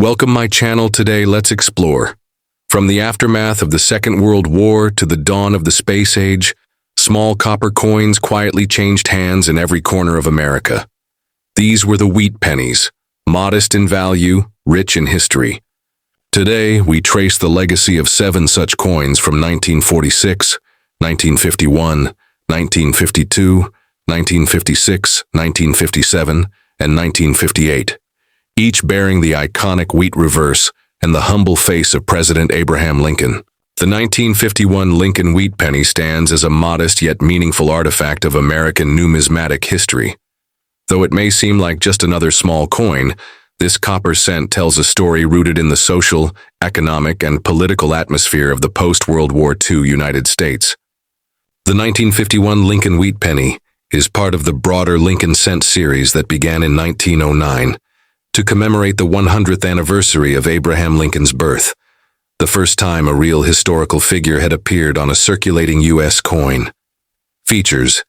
Welcome my channel. Today let's explore. From the aftermath of the Second World War to the dawn of the space age, small copper coins quietly changed hands in every corner of America. These were the wheat pennies, modest in value, rich in history. Today, we trace the legacy of 7 such coins from 1946, 1951, 1952, 1956, 1957, and 1958, each bearing the iconic wheat reverse and the humble face of President Abraham Lincoln. The 1951 Lincoln wheat penny stands as a modest yet meaningful artifact of American numismatic history. Though it may seem like just another small coin, this copper cent tells a story rooted in the social, economic, and political atmosphere of the post-World War II United States. The 1951 Lincoln wheat penny is part of the broader Lincoln cent series that began in 1909 to commemorate the 100th anniversary of Abraham Lincoln's birth, the first time a real historical figure had appeared on a circulating U.S. coin. Features: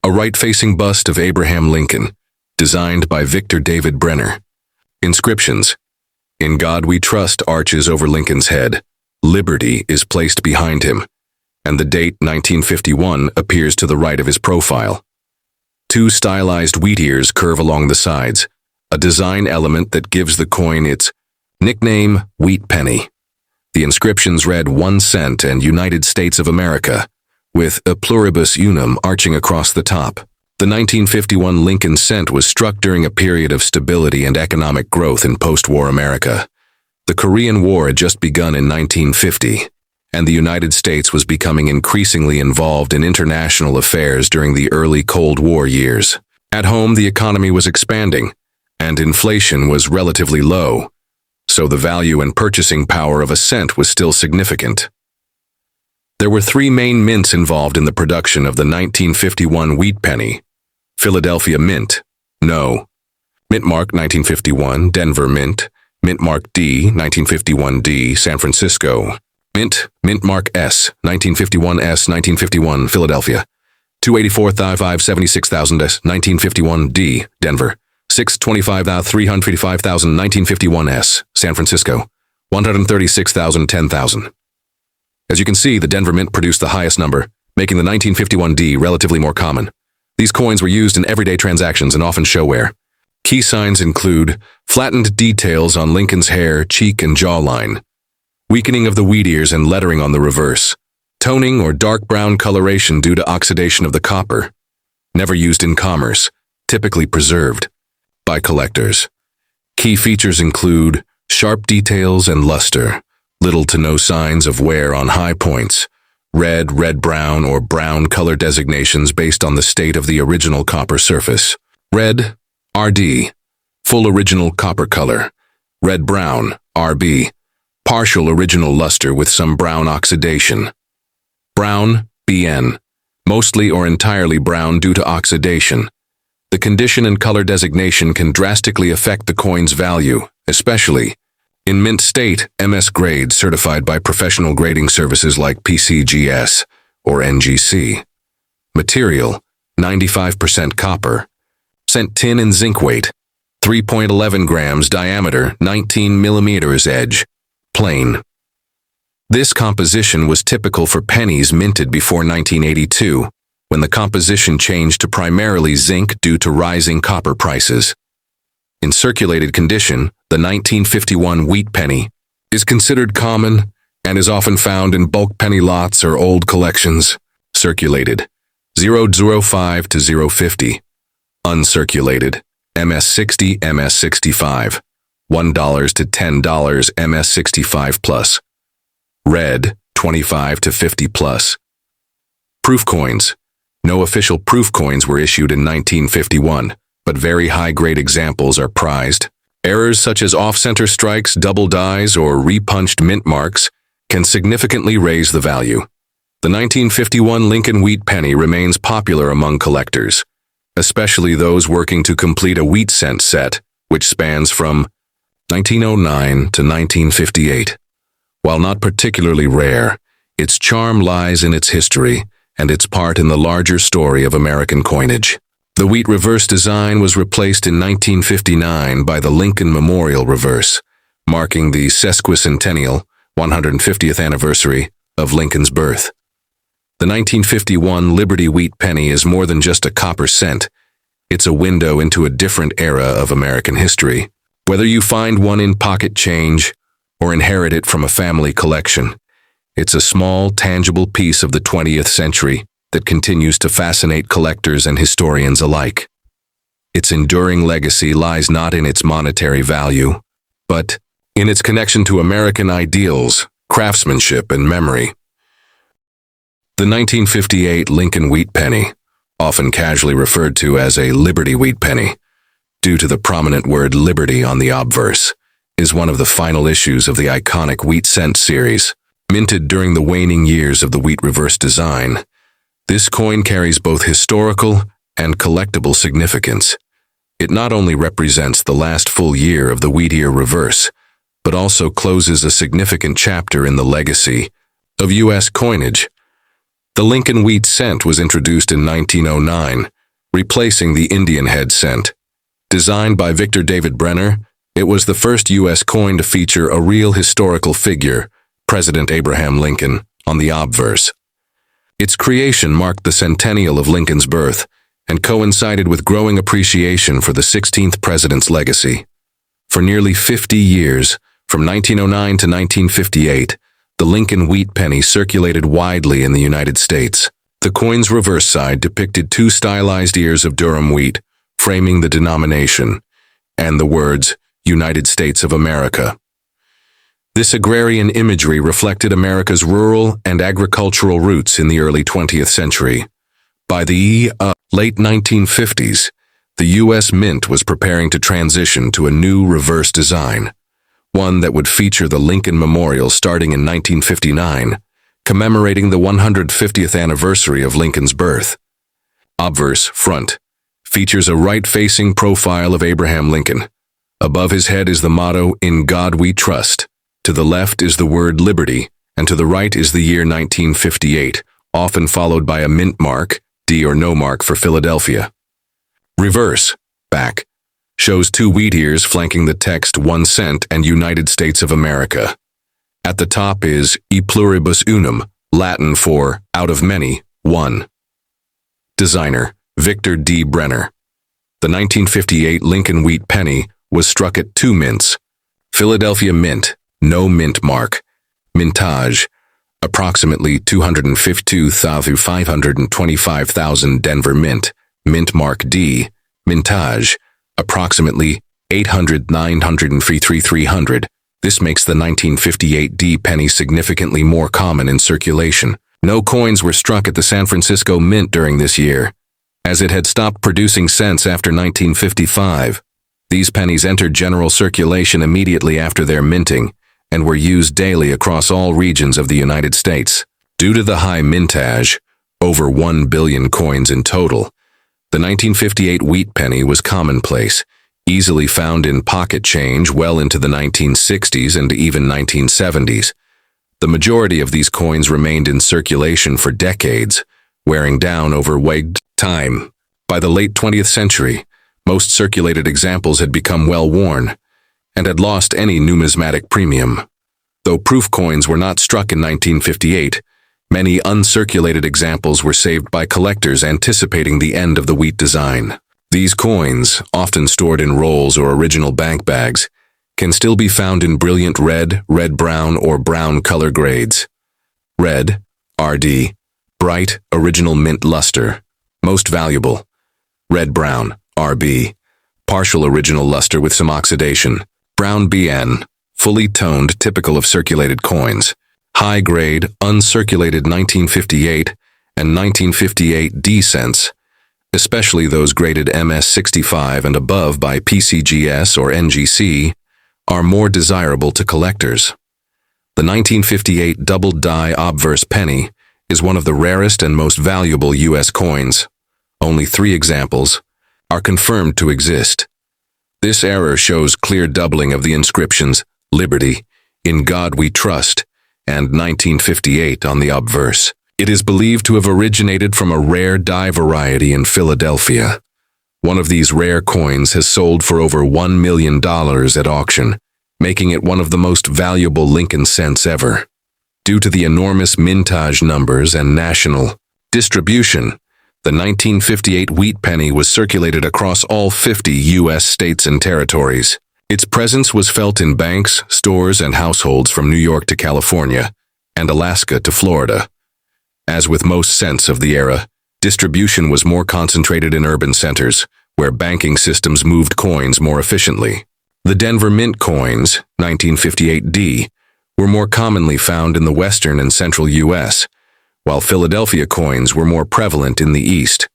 a right-facing bust of Abraham Lincoln, designed by Victor David Brenner. Inscriptions: "In God We Trust" arches over Lincoln's head. "Liberty" is placed behind him, and the date 1951 appears to the right of his profile. 2 stylized wheat ears curve along the sides, a design element that gives the coin its nickname, Wheat Penny. The inscriptions read 1 cent and United States of America, with a pluribus unum arching across the top. The 1951 Lincoln cent was struck during a period of stability and economic growth in post-war America. The Korean War had just begun in 1950, and the United States was becoming increasingly involved in international affairs during the early Cold War years. At home, the economy was expanding, and inflation was relatively low, so the value and purchasing power of a cent was still significant. There were 3 main mints involved in the production of the 1951 wheat penny: Philadelphia Mint, No. Mint Mark 1951, Denver Mint, Mint Mark D, 1951D, San Francisco, Mint Mark S, 1951S, 1951, Philadelphia, 284,576,000 S, 1951D, Denver, 625,355,000, 1951S, San Francisco, 136,010,000. As you can see, the Denver Mint produced the highest number, making the 1951D relatively more common. These coins were used in everyday transactions and often show wear. Key signs include flattened details on Lincoln's hair, cheek, and jawline, weakening of the wheat ears and lettering on the reverse, toning or dark brown coloration due to oxidation of the copper, never used in commerce, typically preserved by collectors. Key features include sharp details and luster, little to no signs of wear on high points, red-brown, or brown color designations based on the state of the original copper surface. Red, RD, full original copper color. Red-brown, RB, partial original luster with some brown oxidation. Brown, BN, mostly or entirely brown due to oxidation. The condition and color designation can drastically affect the coin's value, especially in mint state, MS grade certified by professional grading services like PCGS or NGC. Material, 95% copper. Cent tin and zinc weight, 3.11 grams diameter, 19 millimeters edge. Plain. This composition was typical for pennies minted before 1982, when the composition changed to primarily zinc due to rising copper prices. In circulated condition, the 1951 wheat penny is considered common and is often found in bulk penny lots or old collections. Circulated, 005 to 050. Uncirculated, MS60, MS65. $1 to $10, MS65 plus. Red, 25 to 50 plus. Proof coins. No official proof coins were issued in 1951, but very high-grade examples are prized. Errors such as off-center strikes, double dies, or repunched mint marks can significantly raise the value. The 1951 Lincoln wheat penny remains popular among collectors, especially those working to complete a wheat cent set, which spans from 1909 to 1958. While not particularly rare, its charm lies in its history and its part in the larger story of American coinage. The wheat reverse design was replaced in 1959 by the Lincoln Memorial reverse, marking the sesquicentennial, 150th anniversary, of Lincoln's birth. The 1951 Liberty Wheat Penny is more than just a copper cent. It's a window into a different era of American history. Whether you find one in pocket change or inherit it from a family collection, it's a small, tangible piece of the 20th century that continues to fascinate collectors and historians alike. Its enduring legacy lies not in its monetary value, but in its connection to American ideals, craftsmanship, and memory. The 1958 Lincoln Wheat Penny, often casually referred to as a Liberty Wheat Penny, due to the prominent word Liberty on the obverse, is one of the final issues of the iconic wheat cent series. Minted during the waning years of the wheat reverse design, this coin carries both historical and collectible significance. It not only represents the last full year of the wheat ear reverse, but also closes a significant chapter in the legacy of U.S. coinage. The Lincoln Wheat Cent was introduced in 1909, replacing the Indian head cent. Designed by Victor David Brenner, it was the first U.S. coin to feature a real historical figure, President Abraham Lincoln, on the obverse. Its creation marked the centennial of Lincoln's birth and coincided with growing appreciation for the 16th president's legacy. For nearly 50 years, from 1909 to 1958, the Lincoln Wheat Penny circulated widely in the United States. The coin's reverse side depicted two stylized ears of durum wheat, framing the denomination, and the words, United States of America. This agrarian imagery reflected America's rural and agricultural roots in the early 20th century. By the late 1950s, the U.S. Mint was preparing to transition to a new reverse design, one that would feature the Lincoln Memorial starting in 1959, commemorating the 150th anniversary of Lincoln's birth. Obverse, front, features a right-facing profile of Abraham Lincoln. Above his head is the motto, "In God We Trust." To the left is the word liberty, and to the right is the year 1958, often followed by a mint mark, D or no mark for Philadelphia. Reverse, back, shows two wheat ears flanking the text 1 cent and United States of America. At the top is E pluribus unum, Latin for out of many, one. Designer, Victor D. Brenner. The 1958 Lincoln Wheat Penny was struck at 2 mints. Philadelphia Mint, no mint mark. Mintage, approximately 252,000 to 525,000 Denver Mint. Mint mark D. Mintage, approximately 800 900 This makes the 1958 D penny significantly more common in circulation. No coins were struck at the San Francisco Mint during this year, as it had stopped producing cents after 1955. These pennies entered general circulation immediately after their minting and were used daily across all regions of the United States. Due to the high mintage, over 1 billion coins in total, the 1958 wheat penny was commonplace, easily found in pocket change well into the 1960s and even 1970s. The majority of these coins remained in circulation for decades, wearing down over time. By the late 20th century, most circulated examples had become well-worn and had lost any numismatic premium. Though proof coins were not struck in 1958, many uncirculated examples were saved by collectors anticipating the end of the wheat design. These coins, often stored in rolls or original bank bags, can still be found in brilliant red, red-brown, or brown color grades. Red, RD, bright, original mint luster, most valuable. Red-brown, RB, partial original luster with some oxidation. Brown BN, fully toned, typical of circulated coins. High-grade, uncirculated 1958 and 1958 D cents, especially those graded MS65 and above by PCGS or NGC, are more desirable to collectors. The 1958 double-die obverse penny is one of the rarest and most valuable U.S. coins. Only 3 examples are confirmed to exist. This error shows clear doubling of the inscriptions Liberty, In God We Trust, and 1958 on the obverse. It is believed to have originated from a rare die variety in Philadelphia. One of these rare coins has sold for over $1 million at auction, making it one of the most valuable Lincoln cents ever. Due to the enormous mintage numbers and national distribution, the 1958 wheat penny was circulated across all 50 U.S. states and territories. Its presence was felt in banks, stores, and households from New York to California, and Alaska to Florida. As with most cents of the era, distribution was more concentrated in urban centers, where banking systems moved coins more efficiently. The Denver Mint coins, 1958D, were more commonly found in the western and central U.S., while Philadelphia coins were more prevalent in the east.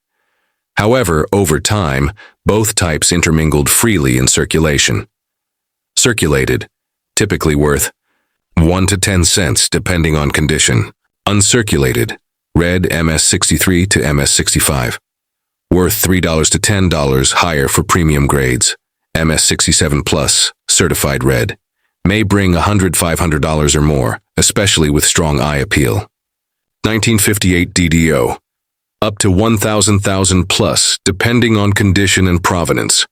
However, over time, both types intermingled freely in circulation. Circulated, typically worth 1 to 10 cents depending on condition. Uncirculated, red MS63 to MS65, worth $3 to $10 higher for premium grades. MS67 Plus, certified red, may bring $100–500 or more, especially with strong eye appeal. 1958 DDO, up to 1,000 plus, depending on condition and provenance.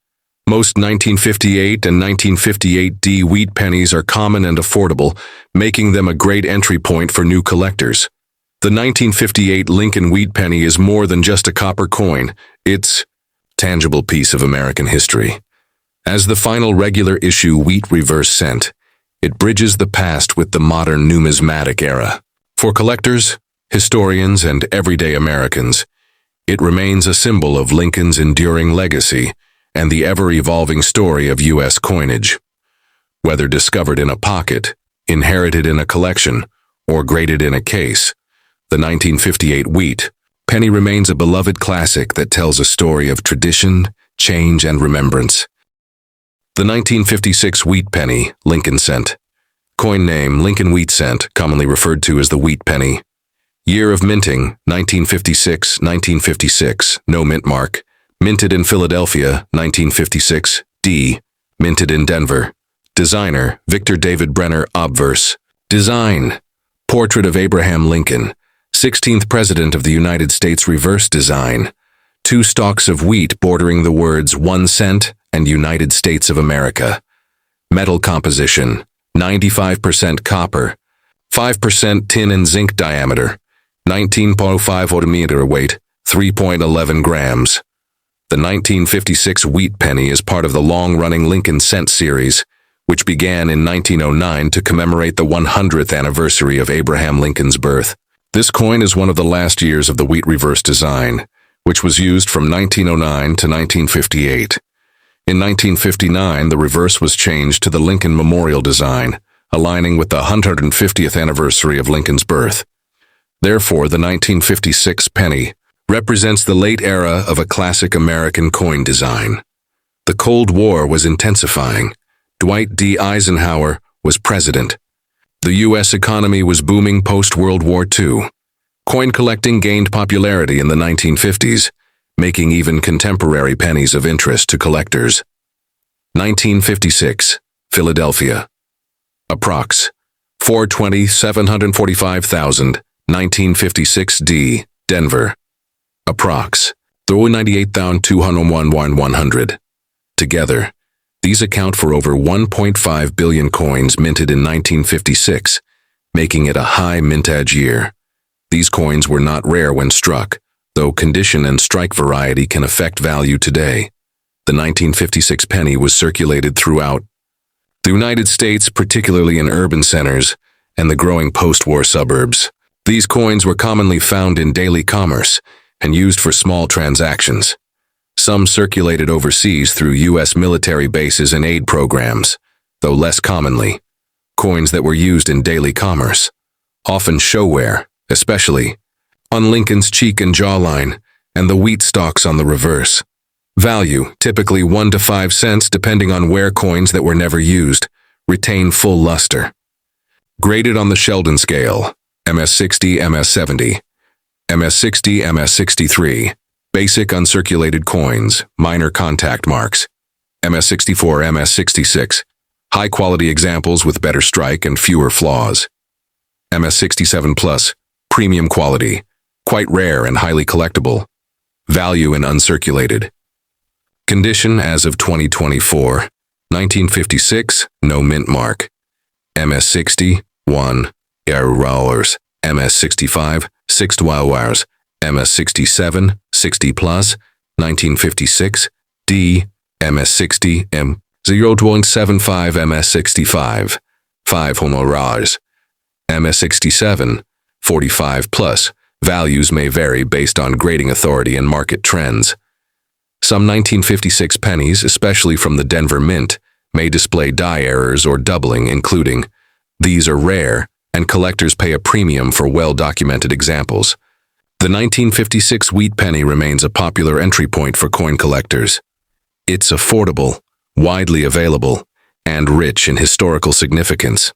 Most 1958 and 1958D wheat pennies are common and affordable, making them a great entry point for new collectors. The 1958 Lincoln wheat penny is more than just a copper coin, it's a tangible piece of American history. As the final regular issue wheat reverse cent, it bridges the past with the modern numismatic era. For collectors, historians, and everyday Americans, it remains a symbol of Lincoln's enduring legacy and the ever-evolving story of U.S. coinage. Whether discovered in a pocket, inherited in a collection, or graded in a case, the 1958 wheat penny remains a beloved classic that tells a story of tradition, change, and remembrance. The 1956 wheat penny, Lincoln cent. Coin name, Lincoln wheat cent, commonly referred to as the wheat penny. Year of minting, 1956, no mint mark. Minted in Philadelphia, 1956, D. Minted in Denver. Designer, Victor David Brenner, obverse. Design, portrait of Abraham Lincoln, 16th President of the United States, reverse design. 2 stalks of wheat bordering the words 1 cent and United States of America. Metal composition, 95% copper, 5% tin and zinc diameter, 19.05 odometer weight, 3.11 grams. The 1956 wheat penny is part of the long-running Lincoln cent series, which began in 1909 to commemorate the 100th anniversary of Abraham Lincoln's birth. This coin is one of the last years of the wheat reverse design, which was used from 1909 to 1958. In 1959, the reverse was changed to the Lincoln Memorial design, aligning with the 150th anniversary of Lincoln's birth. Therefore, the 1956 penny represents the late era of a classic American coin design. The Cold War was intensifying. Dwight D. Eisenhower was president. The U.S. economy was booming post-World War II. Coin collecting gained popularity in the 1950s, making even contemporary pennies of interest to collectors. 1956, Philadelphia. Approx. 420, 745,000, 1956 D, Denver. Approx. 398,201,100. Together, these account for over 1.5 billion coins minted in 1956, making it a high mintage year. These coins were not rare when struck, though condition and strike variety can affect value today. The 1956 penny was circulated throughout the United States, particularly in urban centers and the growing post-war suburbs. These coins were commonly found in daily commerce and used for small transactions. Some circulated overseas through U.S. military bases and aid programs, though less commonly. Coins that were used in daily commerce, often showware, especially on Lincoln's cheek and jawline, and the wheat stalks on the reverse. Value, typically 1 to 5 cents depending on where coins that were never used, retain full luster. Graded on the Sheldon scale, MS60, MS70, MS60, MS63, basic uncirculated coins, minor contact marks, MS64, MS66, high-quality examples with better strike and fewer flaws. MS67 Plus, premium quality, quite rare and highly collectible. Value in uncirculated. Condition as of 2024, 1956, no mint mark. MS-60, 1 hours. MS-65, 6 hours. MS-67, 60 plus. 1956, D. MS-60, M. 0.75 MS-65, 5 hours. MS-67, 45 plus. Values may vary based on grading authority and market trends. Some 1956 pennies, especially from the Denver Mint, may display die errors or doubling, including. These are rare, and collectors pay a premium for well-documented examples. The 1956 wheat penny remains a popular entry point for coin collectors. It's affordable, widely available, and rich in historical significance.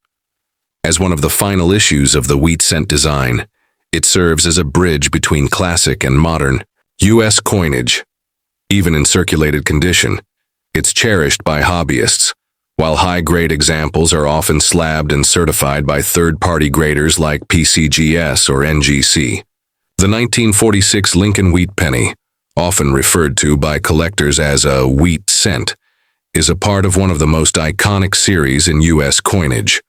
As one of the final issues of the wheat cent design, it serves as a bridge between classic and modern U.S. coinage. Even in circulated condition, it's cherished by hobbyists, while high-grade examples are often slabbed and certified by third-party graders like PCGS or NGC. The 1946 Lincoln wheat penny, often referred to by collectors as a wheat cent, is a part of one of the most iconic series in U.S. coinage.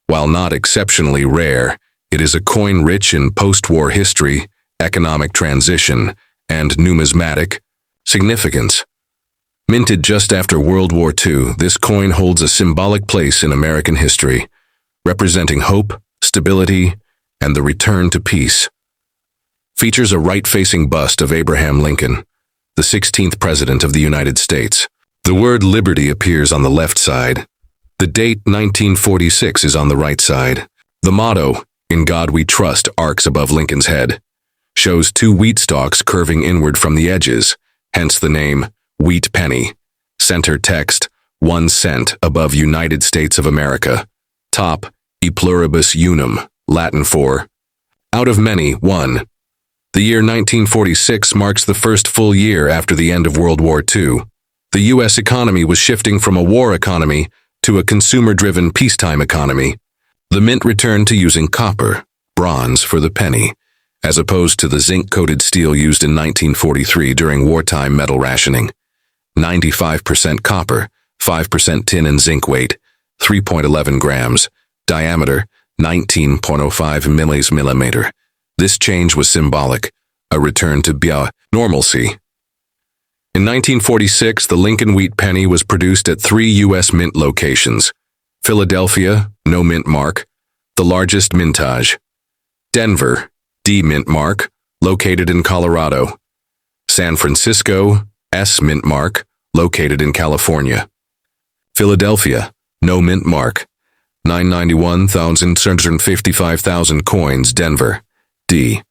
While not exceptionally rare, it is a coin rich in post-war history, economic transition, and numismatic significance. Minted just after World War II, this coin holds a symbolic place in American history, representing hope, stability, and the return to peace. Features a right-facing bust of Abraham Lincoln, the 16th President of the United States. The word liberty appears on the left side. The date 1946 is on the right side. The motto, "In God We Trust," arcs above Lincoln's head, shows 2 wheat stalks curving inward from the edges, hence the name Wheat Penny. Center text, 1 cent above United States of America. Top, E pluribus unum, Latin for out of many, one. The year 1946 marks the first full year after the end of World War II. The U.S. economy was shifting from a war economy to a consumer-driven peacetime economy. The mint returned to using copper, bronze for the penny, as opposed to the zinc-coated steel used in 1943 during wartime metal rationing. 95% copper, 5% tin and zinc weight, 3.11 grams, diameter, 19.05 millimeter. This change was symbolic, a return to normalcy. In 1946, the Lincoln wheat penny was produced at 3 U.S. mint locations. Philadelphia, no mint mark, the largest mintage. Denver, D mint mark, located in Colorado. San Francisco, S mint mark, located in California. Philadelphia, no mint mark, 991,655,000 coins, Denver. D,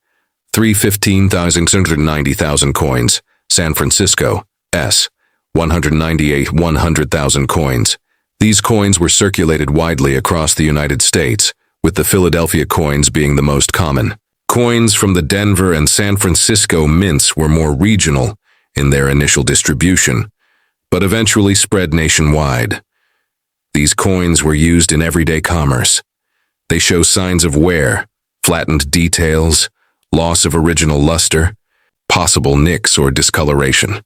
315,690,000 coins, San Francisco. S, 198,100,000 coins. These coins were circulated widely across the United States, with the Philadelphia coins being the most common. Coins from the Denver and San Francisco mints were more regional in their initial distribution, but eventually spread nationwide. These coins were used in everyday commerce. They show signs of wear, flattened details, loss of original luster, possible nicks or discoloration.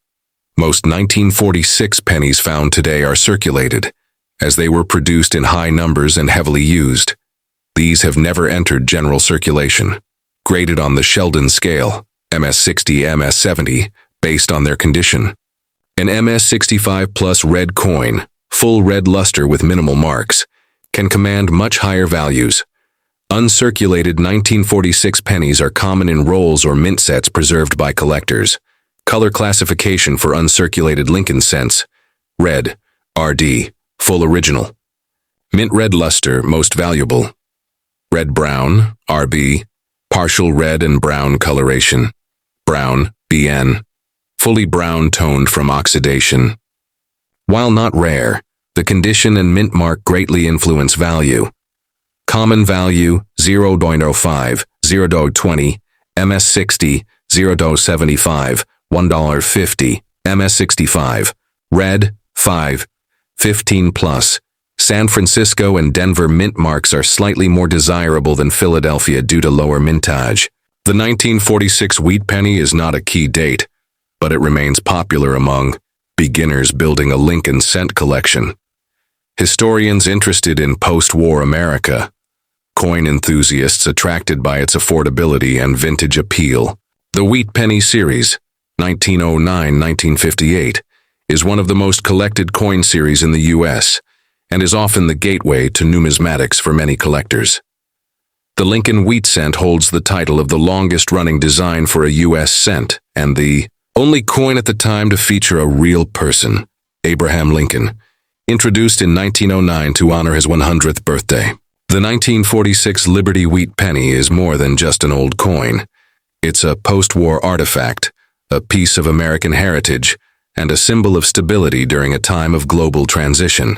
Most 1946 pennies found today are circulated, as they were produced in high numbers and heavily used. These have never entered general circulation. Graded on the Sheldon scale, MS-60, MS-70, based on their condition. An MS-65 plus red coin, full red luster with minimal marks, can command much higher values. Uncirculated 1946 pennies are common in rolls or mint sets preserved by collectors. Color classification for uncirculated Lincoln cents: red, RD, full original. Mint red luster, most valuable. Red-brown, RB, partial red and brown coloration. Brown, BN, fully brown toned from oxidation. While not rare, the condition and mint mark greatly influence value. Common value, 0.05, 0.20, MS-60, 0.75, $1.50, MS-65, red, 5, 15 plus. San Francisco and Denver mint marks are slightly more desirable than Philadelphia due to lower mintage. The 1946 wheat penny is not a key date, but it remains popular among beginners building a Lincoln cent collection. historians interested in post-war America, coin enthusiasts attracted by its affordability and vintage appeal. The Wheat Penny series, 1909-1958, is one of the most collected coin series in the U.S. and is often the gateway to numismatics for many collectors. The Lincoln Wheat cent holds the title of the longest-running design for a U.S. cent and the only coin at the time to feature a real person, Abraham Lincoln, introduced in 1909 to honor his 100th birthday. The 1946 Liberty Wheat Penny is more than just an old coin. It's a post-war artifact, a piece of American heritage, and a symbol of stability during a time of global transition.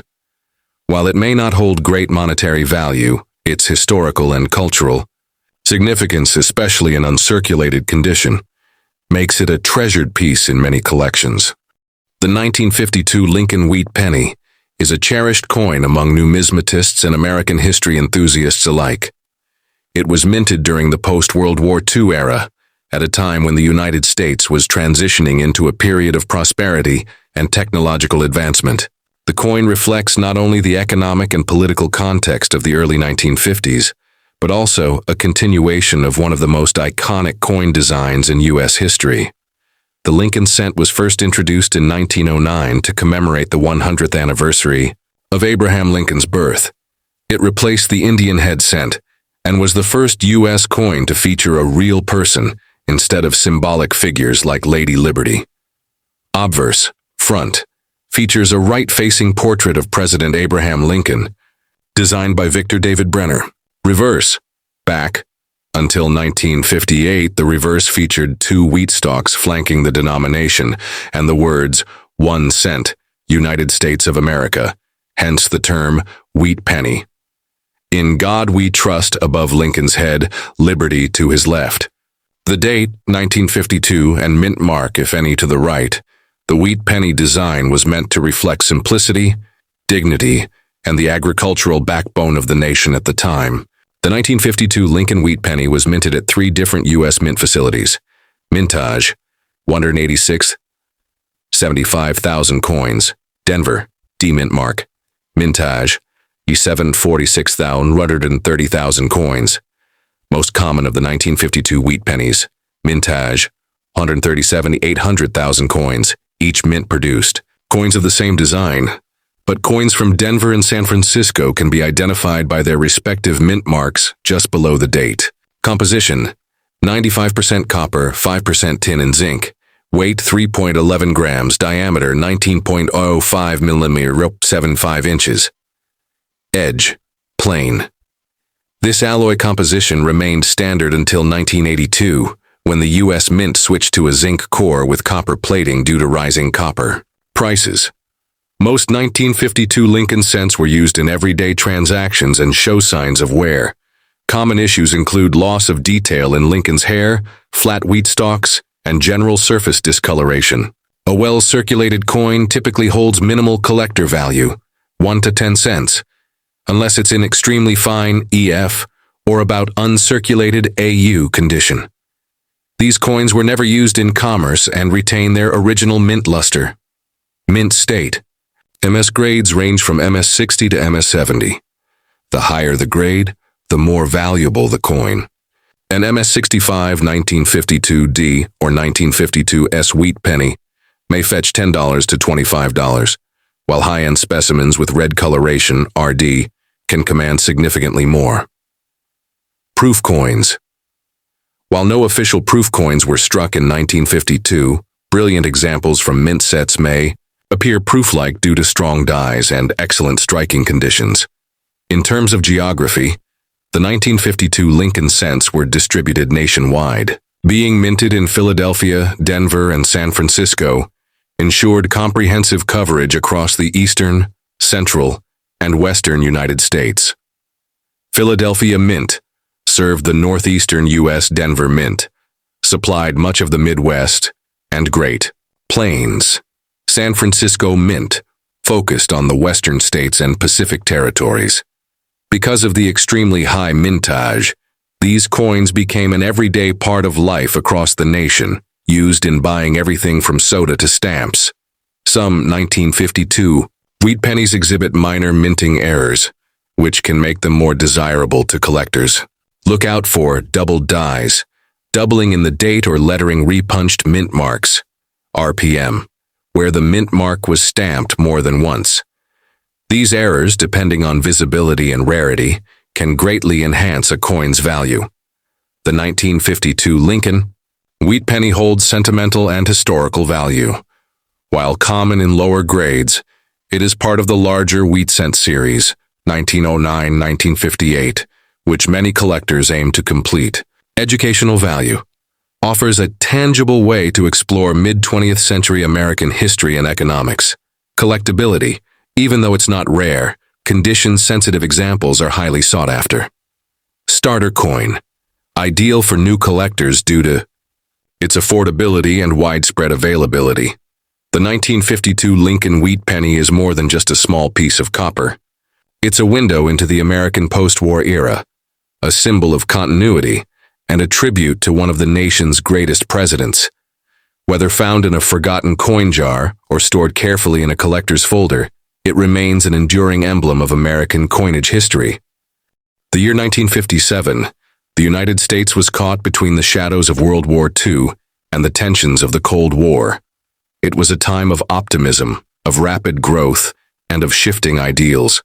While it may not hold great monetary value, its historical and cultural significance, especially in uncirculated condition, makes it a treasured piece in many collections. The 1952 Lincoln Wheat Penny is a cherished coin among numismatists and American history enthusiasts alike. It was minted during the post-World War II era, at a time when the United States was transitioning into a period of prosperity and technological advancement. The coin reflects not only the economic and political context of the early 1950s, but also a continuation of one of the most iconic coin designs in U.S. history. The Lincoln cent was first introduced in 1909 to commemorate the 100th anniversary of Abraham Lincoln's birth. It replaced the Indian head cent and was the first U.S. coin to feature a real person instead of symbolic figures like Lady Liberty. Obverse, front, features a right-facing portrait of President Abraham Lincoln, designed by Victor David Brenner. Reverse, back. Until 1958, the reverse featured two wheat stalks flanking the denomination and the words, 1 cent, United States of America, hence the term wheat penny. In God We Trust above Lincoln's head, liberty to his left. The date, 1952, and mint mark, if any, to the right. The wheat penny design was meant to reflect simplicity, dignity, and the agricultural backbone of the nation at the time. The 1952 Lincoln Wheat Penny was minted at 3 different U.S. mint facilities. Mintage, 186, 75,000 coins. Denver, D mint mark. Mintage, 130,000 coins. Most common of the 1952 wheat pennies. Mintage, 800,000 coins, each mint produced. Coins of the same design, but coins from Denver and San Francisco can be identified by their respective mint marks just below the date. Composition: 95% copper, 5% tin and zinc. Weight 3.11 grams, diameter 19.05 millimeter, 75 inches. Edge: plain. This alloy composition remained standard until 1982, when the U.S. Mint switched to a zinc core with copper plating due to rising copper prices. Most 1952 Lincoln cents were used in everyday transactions and show signs of wear. Common issues include loss of detail in Lincoln's hair, flat wheat stalks, and general surface discoloration. A well-circulated coin typically holds minimal collector value, 1 to 10 cents, unless it's in extremely fine EF or about uncirculated AU condition. These coins were never used in commerce and retain their original mint luster. Mint state. MS grades range from MS 60 to MS 70. The higher the grade, the more valuable the coin. An MS 65 1952D or 1952S wheat penny may fetch $10 to $25, while high-end specimens with red coloration, RD, can command significantly more. Proof coins. While no official proof coins were struck in 1952, brilliant examples from mint sets may appear proof-like due to strong dies and excellent striking conditions. In terms of geography, the 1952 Lincoln cents were distributed nationwide. Being minted in Philadelphia, Denver, and San Francisco ensured comprehensive coverage across the eastern, central, and western United States. Philadelphia Mint served the northeastern U.S. Denver Mint, supplied much of the Midwest and Great Plains. San Francisco Mint focused on the western states and Pacific territories. Because of the extremely high mintage, these coins became an everyday part of life across the nation, used in buying everything from soda to stamps. Some 1952 Wheat pennies exhibit minor minting errors, which can make them more desirable to collectors. Look out for double dies, doubling in the date or lettering repunched mint marks, RPM, where the mint mark was stamped more than once. These errors, depending on visibility and rarity, can greatly enhance a coin's value. The 1952 Lincoln Wheat penny holds sentimental and historical value. While common in lower grades, it is part of the larger wheat cent series, 1909-1958, which many collectors aim to complete. Educational value offers a tangible way to explore mid-20th century American history and economics. Collectability, even though it's not rare, condition-sensitive examples are highly sought after. Starter coin, ideal for new collectors due to its affordability and widespread availability. The 1952 Lincoln Wheat penny is more than just a small piece of copper. It's a window into the American post-war era, a symbol of continuity, and a tribute to one of the nation's greatest presidents. Whether found in a forgotten coin jar or stored carefully in a collector's folder, it remains an enduring emblem of American coinage history. The year 1957, the United States was caught between the shadows of World War II and the tensions of the Cold War. It was a time of optimism, of rapid growth, and of shifting ideals.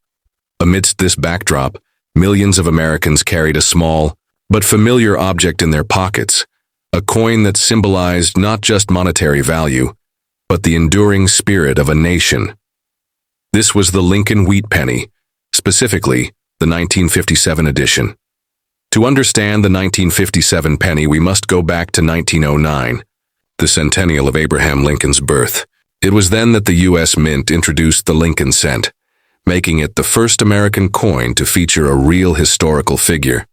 Amidst this backdrop, millions of Americans carried a small but familiar object in their pockets, a coin that symbolized not just monetary value, but the enduring spirit of a nation. This was the Lincoln Wheat penny, specifically the 1957 edition. To understand the 1957 penny, we must go back to 1909, the centennial of Abraham Lincoln's birth. It was then that the U.S. Mint introduced the Lincoln cent, making it the first American coin to feature a real historical figure.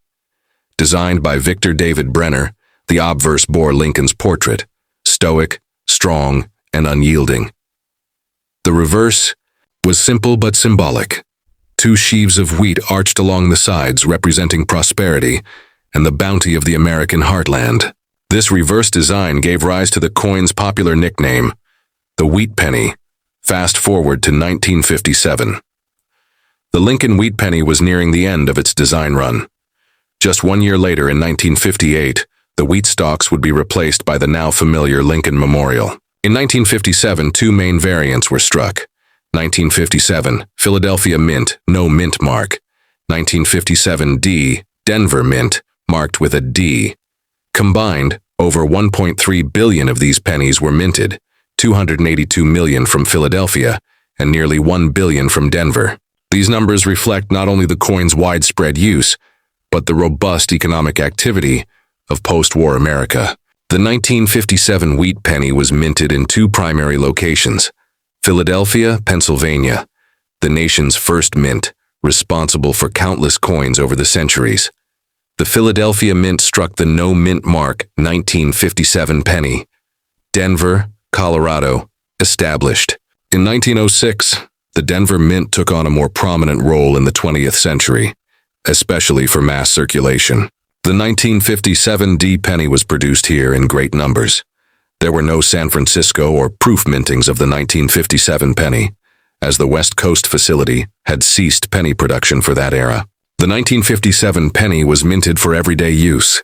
Designed by Victor David Brenner, the obverse bore Lincoln's portrait, stoic, strong, and unyielding. The reverse was simple but symbolic. Two sheaves of wheat arched along the sides, representing prosperity and the bounty of the American heartland. This reverse design gave rise to the coin's popular nickname, the Wheat penny. Fast forward to 1957. The Lincoln Wheat penny was nearing the end of its design run. Just 1 year later, in 1958, the wheat stalks would be replaced by the now familiar Lincoln Memorial. In 1957, two main variants were struck. 1957, Philadelphia Mint, no mint mark. 1957 D, Denver Mint, marked with a D. Combined, over 1.3 billion of these pennies were minted, 282 million from Philadelphia, and nearly 1 billion from Denver. These numbers reflect not only the coin's widespread use, but the robust economic activity of post-war America. The 1957 Wheat penny was minted in two primary locations: Philadelphia, Pennsylvania, the nation's first mint, responsible for countless coins over the centuries. The Philadelphia Mint struck the no mint mark 1957 penny. Denver, Colorado, established. In 1906, the Denver Mint took on a more prominent role in the 20th century, especially for mass circulation. The 1957 D penny was produced here in great numbers. There were no San Francisco or proof mintings of the 1957 penny, as the West Coast facility had ceased penny production for that era. The 1957 penny was minted for everyday use,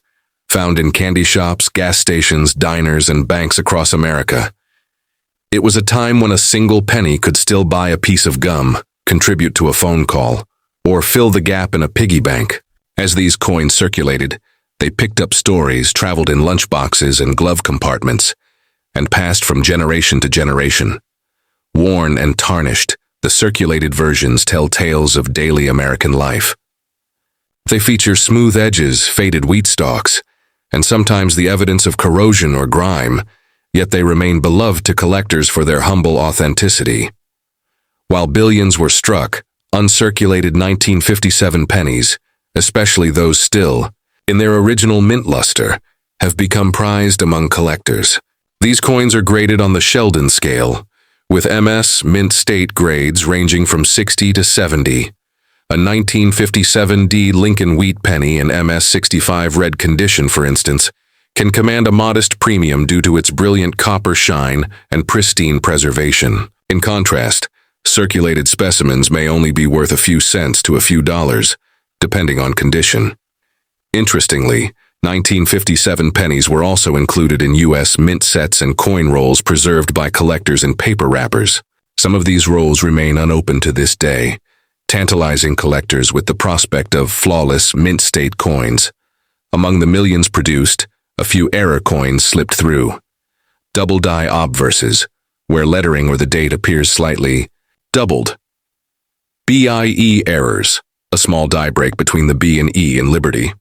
found in candy shops, gas stations, diners, and banks across America. It was a time when a single penny could still buy a piece of gum, contribute to a phone call, or fill the gap in a piggy bank. As these coins circulated, they picked up stories, traveled in lunchboxes and glove compartments, and passed from generation to generation. Worn and tarnished, the circulated versions tell tales of daily American life. They feature smooth edges, faded wheat stalks, and sometimes the evidence of corrosion or grime, yet they remain beloved to collectors for their humble authenticity. While billions were struck, uncirculated 1957 pennies, especially those still in their original mint luster, have become prized among collectors. These coins are graded on the Sheldon scale, with MS mint state grades ranging from 60 to 70. A 1957 D Lincoln Wheat penny in MS 65 red condition, for instance, can command a modest premium due to its brilliant copper shine and pristine preservation. In contrast, Circulated specimens may only be worth a few cents to a few dollars, depending on condition. Interestingly, 1957 pennies were also included in U.S. mint sets and coin rolls preserved by collectors in paper wrappers. Some of these rolls remain unopened to this day, tantalizing collectors with the prospect of flawless mint-state coins. Among the millions produced, a few error coins slipped through. Double-die obverses, where lettering or the date appears slightly doubled. BIE errors, a small die break between the B and E in Liberty.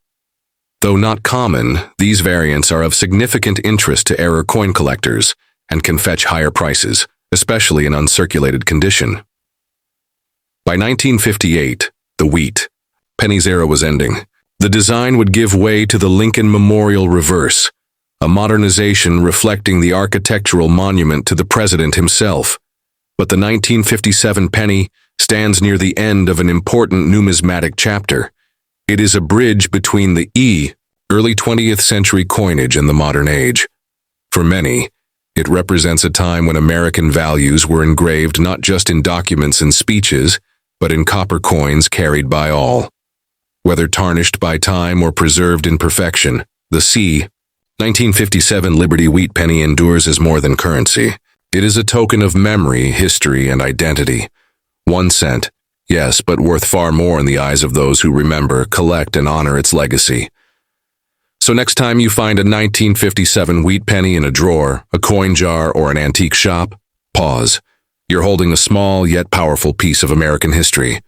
Though not common, these variants are of significant interest to error coin collectors and can fetch higher prices, especially in uncirculated condition. By 1958, the wheat pennies era was ending. The design would give way to the Lincoln Memorial Reverse, a modernization reflecting the architectural monument to the president himself. But the 1957 penny stands near the end of an important numismatic chapter. It is a bridge between the early 20th century coinage and the modern age. For many, it represents a time when American values were engraved not just in documents and speeches, but in copper coins carried by all. Whether tarnished by time or preserved in perfection, the 1957 Liberty Wheat Penny endures as more than currency. It is a token of memory, history, and identity. 1 cent, yes, but worth far more in the eyes of those who remember, collect, and honor its legacy. So next time you find a 1957 wheat penny in a drawer, a coin jar, or an antique shop, pause. You're holding a small yet powerful piece of American history.